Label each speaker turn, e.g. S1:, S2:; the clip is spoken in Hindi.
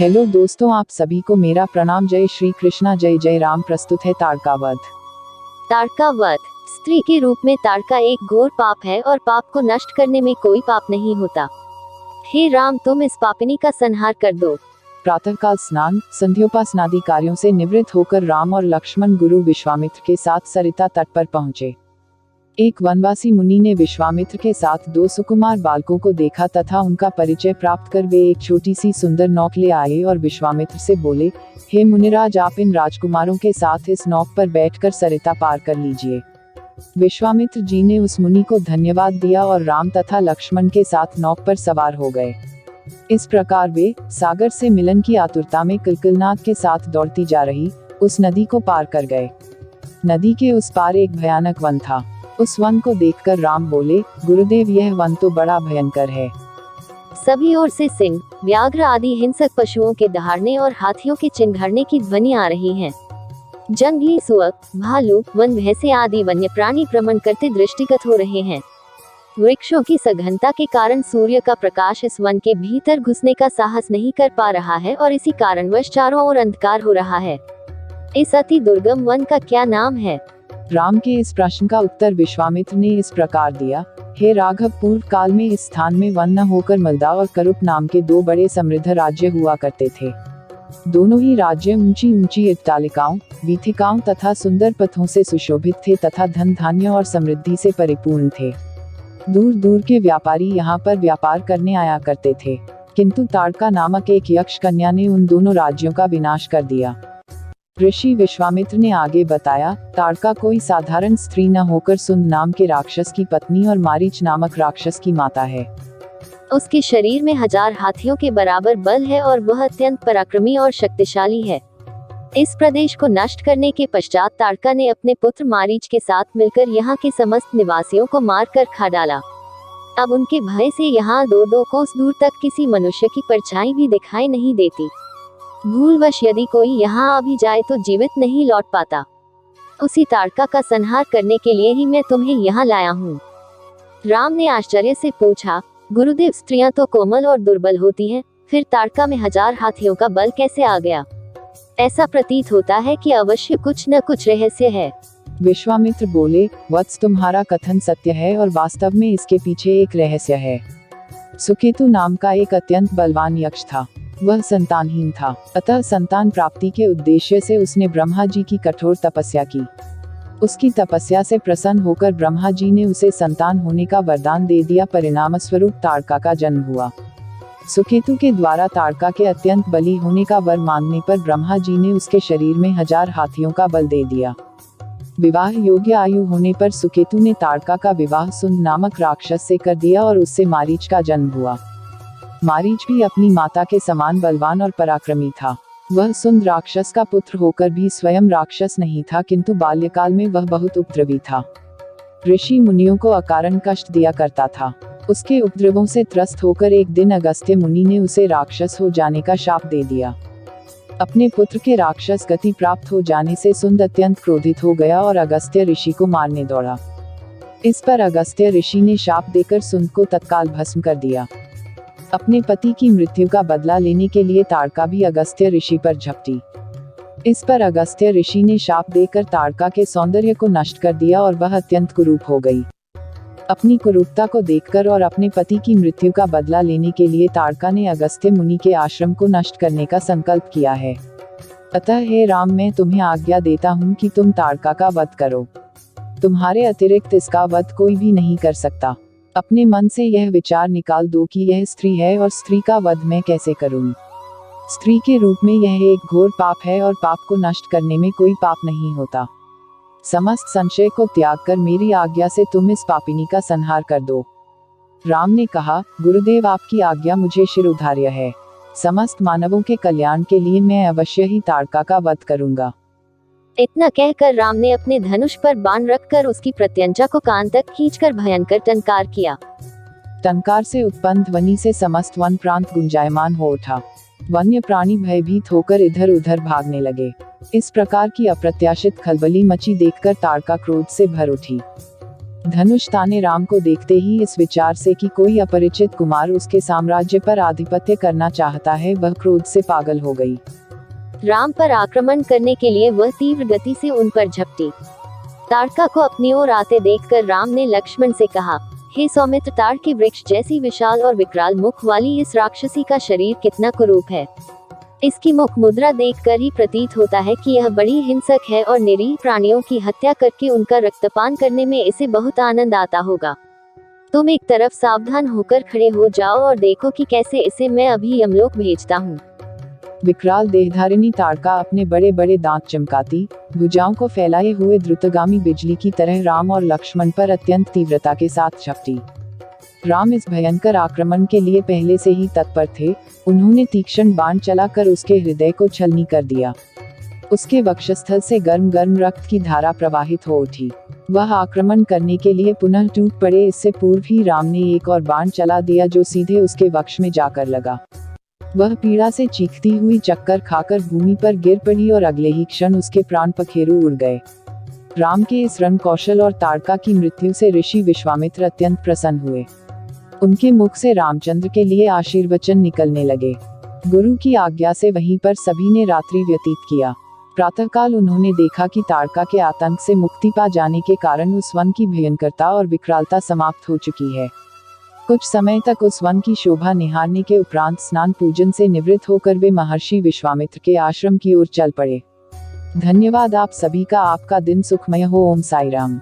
S1: हेलो दोस्तों, आप सभी को मेरा प्रणाम। जय श्री कृष्णा, जय जय राम। प्रस्तुत है ताड़का वध।
S2: ताड़का वध। स्त्री के रूप में ताड़का एक घोर पाप है और पाप को नष्ट करने में कोई पाप नहीं होता। हे राम, तुम इस पापिनी का संहार कर दो।
S1: प्रातःकाल स्नान, संध्योपासनादि कार्यों से निवृत्त होकर राम और लक्ष्मण गुरु विश्वामित्र के साथ सरिता तट पर पहुंचे। एक वनवासी मुनि ने विश्वामित्र के साथ दो सुकुमार बालकों को देखा तथा उनका परिचय प्राप्त कर वे एक छोटी सी सुंदर नौक ले आए और विश्वामित्र से बोले, हे मुनिराज, आप इन राजकुमारों के साथ इस नौक पर बैठकर सरिता पार कर लीजिए। विश्वामित्र जी ने उस मुनि को धन्यवाद दिया और राम तथा लक्ष्मण के साथ नौक पर सवार हो गए। इस प्रकार वे सागर से मिलन की आतुरता में किलकिलनाद के साथ दौड़ती जा रही उस नदी को पार कर गए। नदी के उस पार एक भयानक वन था। उस वन को देखकर राम बोले, गुरुदेव, यह वन तो बड़ा भयंकर है।
S2: सभी ओर से सिंह, व्याघ्र आदि हिंसक पशुओं के दहाड़ने और हाथियों के चिंघाड़ने की ध्वनि आ रही है। जंगली सुअर, भालू, वन भैंसे आदि वन्य प्राणी भ्रमण करते दृष्टिगत हो रहे हैं। वृक्षों की सघनता के कारण सूर्य का प्रकाश इस वन के भीतर घुसने का साहस नहीं कर पा रहा है और इसी कारणवश चारों ओर अंधकार हो रहा है। इस अति दुर्गम वन का क्या नाम है?
S1: राम के इस प्रश्न का उत्तर विश्वामित्र ने इस प्रकार दिया, हे राघव, पूर्व काल में इस स्थान में वन न होकर मलदा और करुप नाम के दो बड़े समृद्ध राज्य हुआ करते थे। दोनों ही राज्य ऊंची ऊंची अट्टालिकाओं, वीथिकाओं तथा सुंदर पथों से सुशोभित थे तथा धन धान्य और समृद्धि से परिपूर्ण थे। दूर दूर के व्यापारी यहाँ पर व्यापार करने आया करते थे, किंतु ताड़का नामक एक यक्ष कन्या ने उन दोनों राज्यों का विनाश कर दिया। ऋषि विश्वामित्र ने आगे बताया, ताड़का कोई साधारण स्त्री न होकर सुंद नाम के राक्षस की पत्नी और मारीच नामक राक्षस की माता है।
S2: उसके शरीर में 1000 हाथियों के बराबर बल है और वह अत्यंत पराक्रमी और शक्तिशाली है। इस प्रदेश को नष्ट करने के पश्चात ताड़का ने अपने पुत्र मारीच के साथ मिलकर यहाँ के समस्त निवासियों को मारकर खा डाला। अब उनके भय से यहाँ 2-2 कोस दूर तक किसी मनुष्य की परछाई भी दिखाई नहीं देती। भूलवश यदि कोई यहाँ आ भी जाए तो जीवित नहीं लौट पाता। उसी ताड़का का संहार करने के लिए ही मैं तुम्हें यहाँ लाया हूँ। राम ने आश्चर्य से पूछा, गुरुदेव, स्त्रियां तो कोमल और दुर्बल होती हैं, फिर ताड़का में 1000 हाथियों का बल कैसे आ गया? ऐसा प्रतीत होता है कि अवश्य कुछ न कुछ रहस्य है।
S1: विश्वामित्र बोले, वत्स, तुम्हारा कथन सत्य है और वास्तव में इसके पीछे एक रहस्य है। सुकेतु नाम का एक अत्यंत बलवान यक्ष था। वह संतानहीन था, अतः संतान प्राप्ति के उद्देश्य से उसने ब्रह्मा जी की कठोर तपस्या की। उसकी तपस्या से प्रसन्न होकर ब्रह्मा जी ने उसे संतान होने का वरदान दे दिया। परिणाम स्वरूप ताड़का का जन्म हुआ। सुकेतु के द्वारा ताड़का के अत्यंत बली होने का वर मांगने पर ब्रह्मा जी ने उसके शरीर में 1000 हाथियों का बल दे दिया। विवाह योग्य आयु होने पर सुकेतु ने ताड़का का विवाह सुंद नामक राक्षस से कर दिया और उससे मारीच का जन्म हुआ। मारीच भी अपनी माता के समान बलवान और पराक्रमी था। वह सुंद राक्षस का पुत्र होकर भी स्वयं राक्षस नहीं था, किंतु बाल्यकाल में वह बहुत उपद्रवी था। ऋषि मुनियों को अकारण कष्ट दिया करता था। उसके उपद्रवों से त्रस्त होकर एक दिन अगस्त्य मुनि ने उसे राक्षस हो जाने का शाप दे दिया। अपने पुत्र के राक्षस गति प्राप्त हो जाने से सुंद अत्यंत क्रोधित हो गया और अगस्त्य ऋषि को मारने दौड़ा। इस पर अगस्त्य ऋषि ने शाप देकर सुंद को तत्काल भस्म कर दिया। अपने पति की मृत्यु का बदला लेने के लिए ताड़का भी अगस्त्य ऋषि पर झपटी। इस पर अगस्त्य ऋषि ने शाप देकर ताड़का के सौंदर्य को नष्ट कर दिया और वह अत्यंत कुरूप हो गई। अपनी कुरूपता को देखकर और अपने पति की मृत्यु का बदला लेने के लिए ताड़का ने अगस्त्य मुनि के आश्रम को नष्ट करने का संकल्प किया है। अतः हे राम, मैं तुम्हें आज्ञा देता हूँ कि तुम ताड़का का वध करो। तुम्हारे अतिरिक्त इसका वध कोई भी नहीं कर सकता। अपने मन से यह विचार निकाल दो कि यह स्त्री है और स्त्री का वध मैं कैसे करूं। स्त्री के रूप में यह एक घोर पाप है और पाप को नष्ट करने में कोई पाप नहीं होता। समस्त संशय को त्याग कर मेरी आज्ञा से तुम इस पापिनी का संहार कर दो। राम ने कहा, गुरुदेव, आपकी आज्ञा मुझे शिरोधार्य है। समस्त मानवों के कल्याण के लिए मैं अवश्य ही ताड़का का वध करूंगा।
S2: इतना कहकर राम ने अपने धनुष पर बाण रखकर उसकी प्रत्यंचा को कान तक खींचकर भयंकर टंकार किया।
S1: टंकार से उत्पन्न ध्वनि से समस्त वन प्रांत गुंजायमान हो उठा। वन्य प्राणी भयभीत होकर इधर उधर भागने लगे। इस प्रकार की अप्रत्याशित खलबली मची देखकर ताड़का क्रोध से भर उठी। धनुष ताने राम को देखते ही इस विचार से कि कोई अपरिचित कुमार उसके साम्राज्य पर आधिपत्य करना चाहता है, वह क्रोध से पागल हो गई।
S2: राम पर आक्रमण करने के लिए वह तीव्र गति से उन पर झपटी। ताड़का को अपनी ओर आते देखकर राम ने लक्ष्मण से कहा, हे सौमित्र, ताड़ के वृक्ष जैसी विशाल और विकराल मुख वाली इस राक्षसी का शरीर कितना कुरूप है। इसकी मुख मुद्रा देखकर ही प्रतीत होता है कि यह बड़ी हिंसक है और निरीह प्राणियों की हत्या करके उनका रक्तपान करने में इसे बहुत आनंद आता होगा। तुम एक तरफ सावधान होकर खड़े हो जाओ और देखो कि कैसे इसे मैं अभी यमलोक भेजता हूँ।
S1: विकराल देहधारिणी ताड़का अपने बड़े बड़े दांत चमकाती, भुजाओं को फैलाए हुए द्रुतगामी बिजली की तरह राम और लक्ष्मण पर अत्यंत तीव्रता के साथ झपटी। राम इस भयंकर आक्रमण के लिए पहले से ही तत्पर थे। उन्होंने तीक्ष्ण बाण चलाकर उसके हृदय को छलनी कर दिया। उसके वक्षस्थल से गर्म गर्म रक्त की धारा प्रवाहित हो उठी। वह आक्रमण करने के लिए पुनः टूट पड़े। इससे पूर्व ही राम ने एक और बाण चला दिया जो सीधे उसके वक्ष में जाकर लगा। वह पीड़ा से चीखती हुई चक्कर खाकर भूमि पर गिर पड़ी और अगले ही क्षण उसके प्राण पखेरु उड़ गए। राम के इस रण कौशल और ताड़का की मृत्यु से ऋषि विश्वामित्र अत्यंत प्रसन्न हुए। उनके मुख से रामचंद्र के लिए आशीर्वचन निकलने लगे। गुरु की आज्ञा से वहीं पर सभी ने रात्रि व्यतीत किया। प्रातःकाल उन्होंने देखा कि ताड़का के आतंक से मुक्ति पा जाने के कारण उस वन की भयंकरता और विकरालता समाप्त हो चुकी है। कुछ समय तक उस वन की शोभा निहारने के उपरांत स्नान पूजन से निवृत्त होकर वे महर्षि विश्वामित्र के आश्रम की ओर चल पड़े। धन्यवाद आप सभी का। आपका दिन सुखमय हो। ओम साई राम।